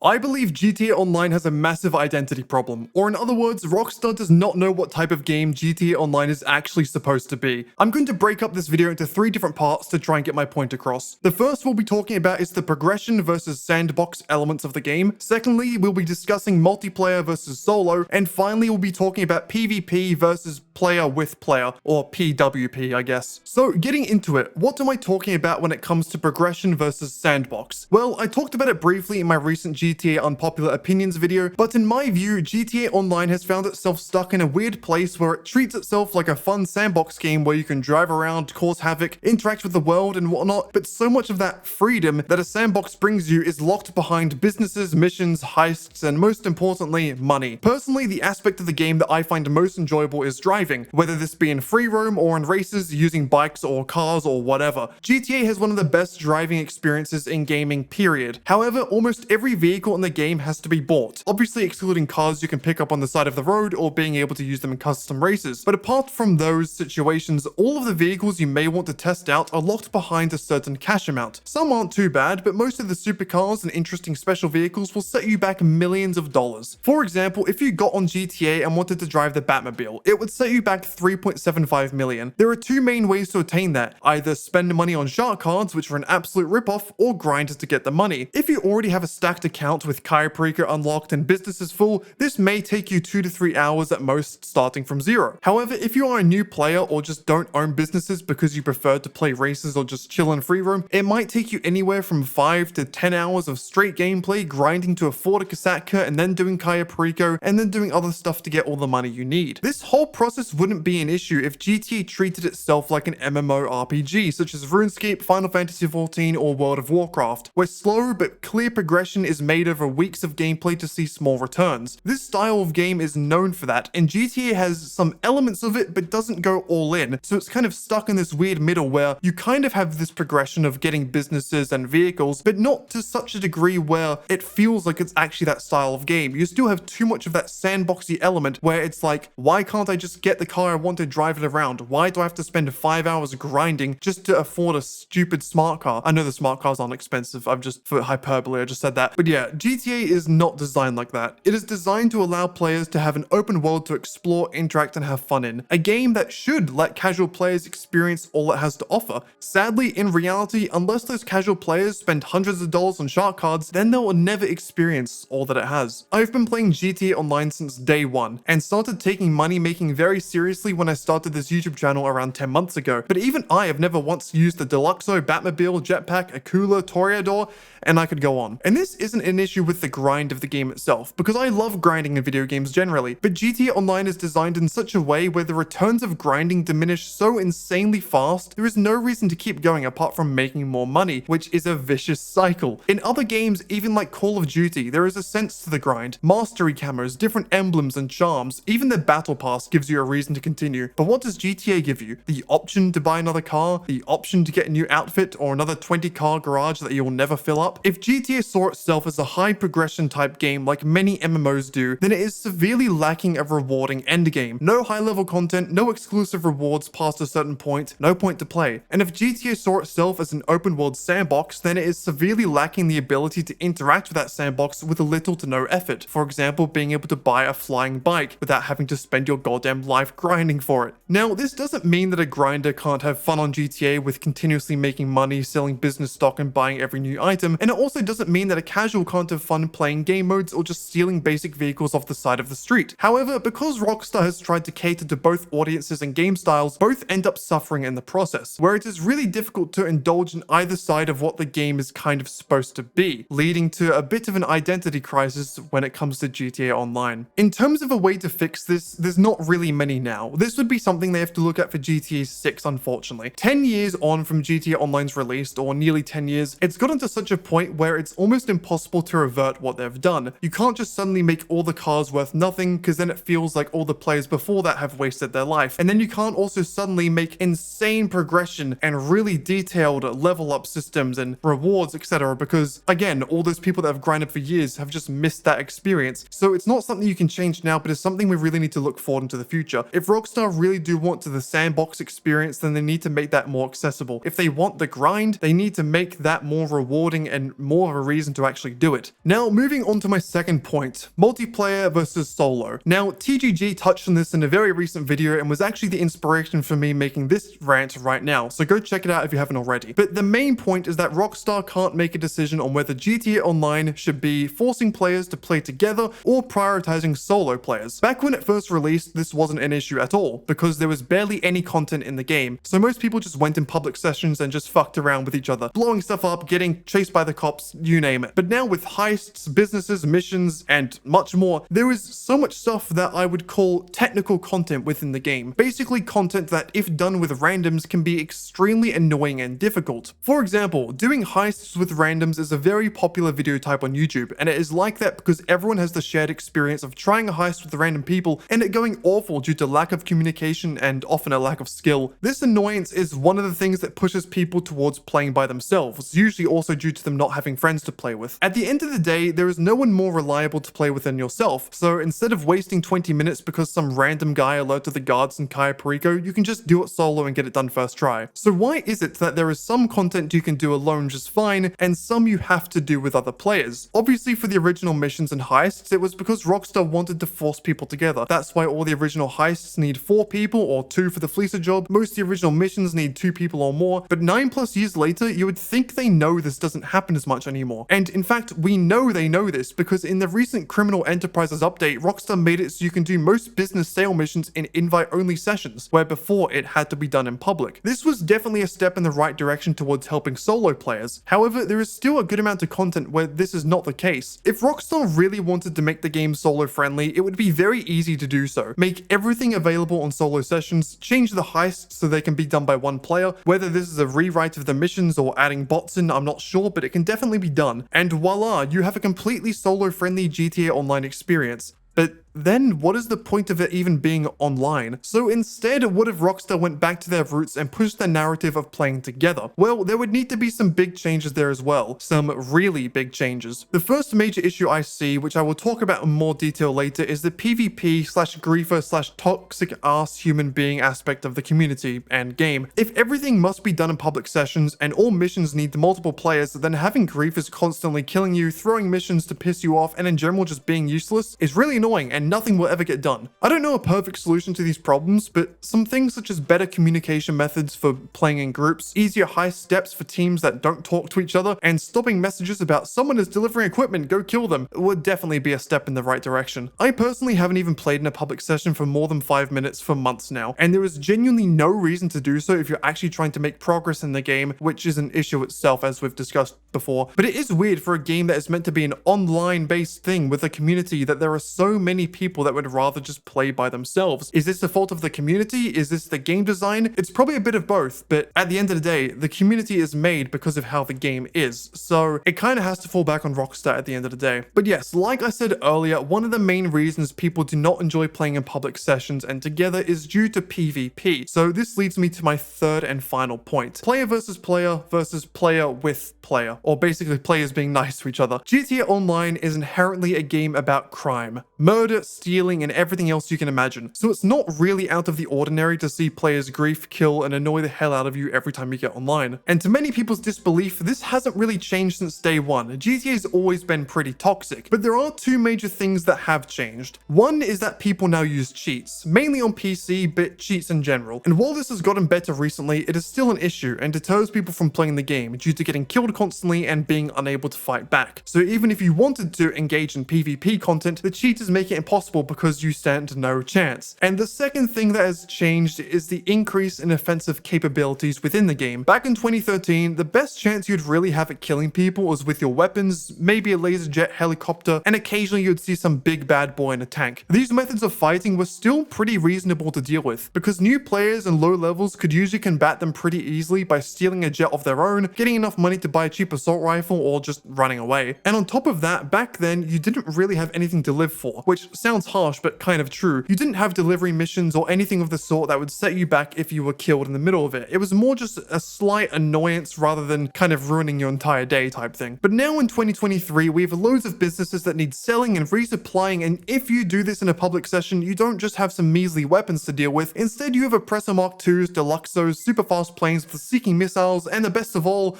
I believe GTA Online has a massive identity problem, or in other words, Rockstar does not know what type of game GTA Online is actually supposed to be. I'm going to break up this video into 3 different parts to try and get my point across. The first we'll be talking about is the progression versus sandbox elements of the game. Secondly, we'll be discussing multiplayer versus solo, and finally we'll be talking about PvP versus player with player, or PWP I guess. So getting into it, what am I talking about when it comes to progression versus sandbox? Well, I talked about it briefly in my recent GTA Unpopular Opinions video, but in my view, GTA Online has found itself stuck in a weird place where it treats itself like a fun sandbox game where you can drive around, cause havoc, interact with the world and whatnot, but so much of that freedom that a sandbox brings you is locked behind businesses, missions, heists, and most importantly, money. Personally, the aspect of the game that I find most enjoyable is driving, whether this be in free roam or in races using bikes or cars or whatever. GTA has one of the best driving experiences in gaming, period. However, almost every vehicle in the game has to be bought, obviously excluding cars you can pick up on the side of the road or being able to use them in custom races. But apart from those situations, all of the vehicles you may want to test out are locked behind a certain cash amount. Some aren't too bad, but most of the supercars and interesting special vehicles will set you back millions of dollars. For example, if you got on GTA and wanted to drive the Batmobile, it would set you back 3.75 million. There are 2 main ways to attain that: either spend money on shark cards, which are an absolute ripoff, or grind to get the money. If you already have a stacked account with Kaya Parika unlocked and business is full, this may take you 2 to 3 hours at most starting from zero. However, if you are a new player or just don't own businesses because you prefer to play races or just chill in free roam, it might take you anywhere from 5 to 10 hours of straight gameplay grinding to afford a Kasatka and then doing Kaya Pariko and then doing other stuff to get all the money you need. This whole process wouldn't be an issue if GTA treated itself like an MMORPG such as RuneScape, Final Fantasy XIV, or World of Warcraft, where slow but clear progression is made over weeks of gameplay to see small returns. This style of game is known for that, and GTA has some elements of it but doesn't go all in, so it's kind of stuck in this weird middle where you kind of have this progression of getting businesses and vehicles, but not to such a degree where it feels like it's actually that style of game. You still have too much of that sandboxy element where it's like, why can't I just get the car I want to drive it around? Why do I have to spend 5 hours grinding just to afford a stupid smart car? I know the smart cars aren't expensive, I've just, for hyperbole, I just said that. But yeah, GTA is not designed like that. It is designed to allow players to have an open world to explore, interact, and have fun in. A game that should let casual players experience all it has to offer. Sadly, in reality, unless those casual players spend hundreds of dollars on shark cards, then they'll never experience all that it has. I've been playing GTA Online since day one, and started taking money making very seriously when I started this YouTube channel around 10 months ago. But even I have never once used the Deluxo, Batmobile, Jetpack, Akula, Toreador, and I could go on. And this isn't an issue with the grind of the game itself, because I love grinding in video games generally, but GTA Online is designed in such a way where the returns of grinding diminish so insanely fast, there is no reason to keep going apart from making more money, which is a vicious cycle. In other games, even like Call of Duty, there is a sense to the grind. Mastery camos, different emblems and charms, even the battle pass gives you a reason to continue. But what does GTA give you? The option to buy another car, the option to get a new outfit, or another 20 car garage that you'll never fill up. If GTA saw itself as a high progression type game like many MMOs do, then it is severely lacking a rewarding endgame. No high level content, no exclusive rewards past a certain point, no point to play. And if GTA saw itself as an open world sandbox, then it is severely lacking the ability to interact with that sandbox with little to no effort. For example, being able to buy a flying bike without having to spend your goddamn life grinding for it. Now, this doesn't mean that a grinder can't have fun on GTA with continuously making money, selling business stock, and buying every new item, and it also doesn't mean that a casual can't have fun playing game modes or just stealing basic vehicles off the side of the street. However, because Rockstar has tried to cater to both audiences and game styles, both end up suffering in the process, where it is really difficult to indulge in either side of what the game is kind of supposed to be, leading to a bit of an identity crisis when it comes to GTA Online. In terms of a way to fix this, there's not really many now. This would be something they have to look at for GTA 6, unfortunately. 10 years on from GTA Online's release, or nearly 10 years, it's gotten to such a point where it's almost impossible to revert what they've done. You can't just suddenly make all the cars worth nothing, because then it feels like all the players before that have wasted their life. And then you can't also suddenly make insane progression and really detailed level up systems and rewards, etc. because, again, all those people that have grinded for years have just missed that experience. So it's not something you can change now, but it's something we really need to look forward into the future. future. If Rockstar really do want the sandbox experience, then they need to make that more accessible. If they want the grind, they need to make that more rewarding and more of a reason to actually do it. Now, moving on to my second point, multiplayer versus solo. Now, TGG touched on this in a very recent video and was actually the inspiration for me making this rant right now, so go check it out if you haven't already. But the main point is that Rockstar can't make a decision on whether GTA Online should be forcing players to play together or prioritizing solo players. Back when it first released, this wasn't an issue at all, because there was barely any content in the game, so most people just went in public sessions and just fucked around with each other, blowing stuff up, getting chased by the cops, you name it. But now with heists, businesses, missions, and much more, there is so much stuff that I would call technical content within the game. Basically content that, if done with randoms, can be extremely annoying and difficult. For example, doing heists with randoms is a very popular video type on YouTube, and it is like that because everyone has the shared experience of trying a heist with random people and it going awful due to lack of communication and often a lack of skill. This annoyance is one of the things that pushes people towards playing by themselves, usually also due to them not having friends to play with. At the end of the day, there is no one more reliable to play with than yourself, so instead of wasting 20 minutes because some random guy alerted the guards in Cayo Perico, you can just do it solo and get it done first try. So why is it that there is some content you can do alone just fine, and some you have to do with other players? Obviously for the original missions and heists, it was because Rockstar wanted to force people together. That's why all the original heists need 4 people or 2 for the Fleecer job. Most of the original missions need 2 people or more, but 9+ years later, you would think they know this doesn't happen as much anymore. And in fact, we know they know this because in the recent Criminal Enterprises update, Rockstar made it so you can do most business sale missions in invite-only sessions, where before it had to be done in public. This was definitely a step in the right direction towards helping solo players. However, there is still a good amount of content where this is not the case. If Rockstar really wanted to make the game solo friendly, it would be very easy to do so. Make everything available on solo sessions, change the heists so they can be done by one player. Whether this is a rewrite of the missions or adding bots in, I'm not sure, but it can definitely be done. And voila, you have a completely solo friendly GTA Online experience. But then what is the point of it even being online? So instead, what if Rockstar went back to their roots and pushed the narrative of playing together? Well, there would need to be some big changes there as well. Some really big changes. The first major issue I see, which I will talk about in more detail later, is the PvP/griefer/toxic ass human being aspect of the community and game. If everything must be done in public sessions and all missions need multiple players, then having griefers constantly killing you, throwing missions to piss you off, and in general just being useless is really annoying and nothing will ever get done. I don't know a perfect solution to these problems, but some things such as better communication methods for playing in groups, easier high steps for teams that don't talk to each other, and stopping messages about someone is delivering equipment, go kill them, would definitely be a step in the right direction. I personally haven't even played in a public session for more than 5 minutes for months now, and there is genuinely no reason to do so if you're actually trying to make progress in the game, which is an issue itself as we've discussed before. But it is weird for a game that is meant to be an online-based thing with a community that there are so many people that would rather just play by themselves. Is this the fault of the community? Is this the game design? It's probably a bit of both, but at the end of the day, the community is made because of how the game is, so it kind of has to fall back on Rockstar at the end of the day. But yes, like I said earlier, one of the main reasons people do not enjoy playing in public sessions and together is due to PvP. So this leads me to my third and final point. Player versus player with player, or basically players being nice to each other. GTA Online is inherently a game about crime, murder, stealing, and everything else you can imagine. So it's not really out of the ordinary to see players grief, kill, and annoy the hell out of you every time you get online. And to many people's disbelief, this hasn't really changed since day one. GTA has always been pretty toxic, but there are 2 major things that have changed. One is that people now use cheats, mainly on PC, but cheats in general. And while this has gotten better recently, it is still an issue and deters people from playing the game due to getting killed constantly and being unable to fight back. So even if you wanted to engage in PvP content, the cheaters make it impossible because you stand no chance. And the second thing that has changed is the increase in offensive capabilities within the game. Back in 2013, the best chance you'd really have at killing people was with your weapons, maybe a laser jet helicopter, and occasionally you'd see some big bad boy in a tank. These methods of fighting were still pretty reasonable to deal with, because new players and low levels could usually combat them pretty easily by stealing a jet of their own, getting enough money to buy a cheap assault rifle, or just running away. And on top of that, back then, you didn't really have anything to live for, which sounds harsh but kind of true. You didn't have delivery missions or anything of the sort that would set you back if you were killed in the middle of it. It was more just a slight annoyance rather than kind of ruining your entire day type thing. But now in 2023, we have loads of businesses that need selling and resupplying, and if you do this in a public session, you don't just have some measly weapons to deal with. Instead, you have Oppressor Mark IIs, Deluxos, super fast planes with seeking missiles, and the best of all,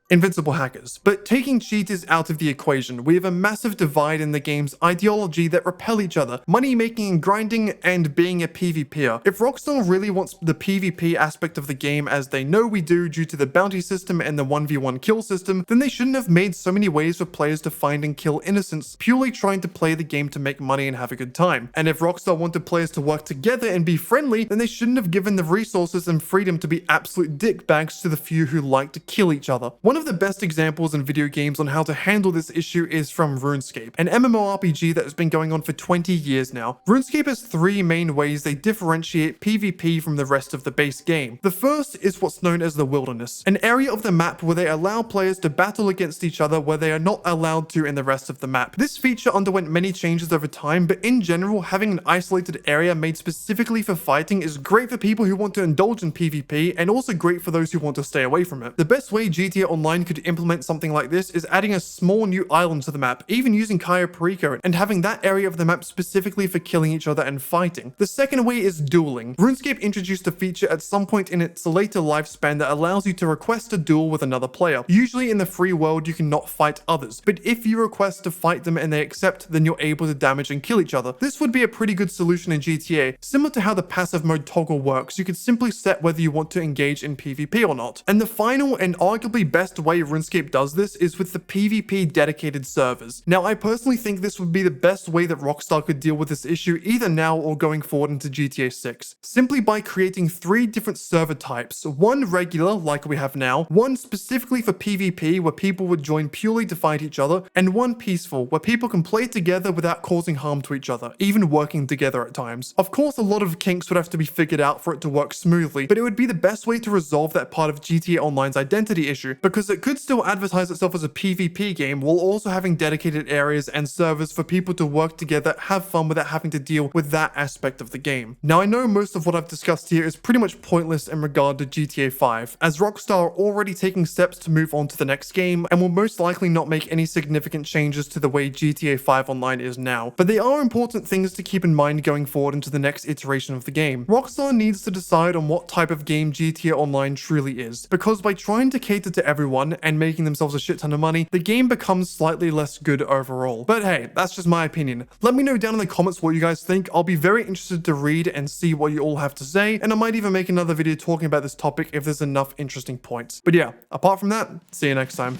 invincible hackers. But taking cheaters out of the equation, we have a massive divide in the game's ideology that repel each other: money making and grinding, and being a PvPer. If Rockstar really wants the PvP aspect of the game, as they know we do due to the bounty system and the 1v1 kill system, then they shouldn't have made so many ways for players to find and kill innocents, purely trying to play the game to make money and have a good time. And if Rockstar wanted players to work together and be friendly, then they shouldn't have given the resources and freedom to be absolute dickbags to the few who like to kill each other. One of the best examples in video games on how to handle this issue is from RuneScape, an MMORPG that has been going on for 20 years now. RuneScape has three main ways they differentiate PvP from the rest of the base game. The first is what's known as the Wilderness, an area of the map where they allow players to battle against each other where they are not allowed to in the rest of the map. This feature underwent many changes over time, but in general, having an isolated area made specifically for fighting is great for people who want to indulge in PvP, and also great for those who want to stay away from it. The best way GTA Online could implement something like this is adding a small new island to the map, even using Cayo Perico, and having that area of the map specifically for killing each other and fighting. The second way is dueling. RuneScape introduced a feature at some point in its later lifespan that allows you to request a duel with another player. Usually in the free world, you cannot fight others, but if you request to fight them and they accept, then you're able to damage and kill each other. This would be a pretty good solution in GTA, similar to how the passive mode toggle works. You could simply set whether you want to engage in PvP or not. And the final and arguably best way RuneScape does this is with the PvP dedicated servers. Now, I personally think this would be the best way that Rockstar could deal with this issue, either now or going forward into GTA 6, simply by creating 3 different server types: one regular, like we have now, one specifically for PvP, where people would join purely to fight each other, and one peaceful, where people can play together without causing harm to each other, even working together at times. Of course, a lot of kinks would have to be figured out for it to work smoothly, but it would be the best way to resolve that part of GTA Online's identity issue, because it could still advertise itself as a PvP game while also having dedicated areas and servers for people to work together, have fun without having to deal with that aspect of the game. Now, I know most of what I've discussed here is pretty much pointless in regard to GTA 5, as Rockstar are already taking steps to move on to the next game and will most likely not make any significant changes to the way GTA 5 Online is now. But they are important things to keep in mind going forward into the next iteration of the game. Rockstar needs to decide on what type of game GTA Online truly is, because by trying to cater to everyone and making themselves a shit ton of money, the game becomes slightly less good overall. But hey, that's just my opinion. Let me know down in the comments what you guys think. I'll be very interested to read and see what you all have to say, and I might even make another video talking about this topic if there's enough interesting points. But yeah, apart from that, see you next time.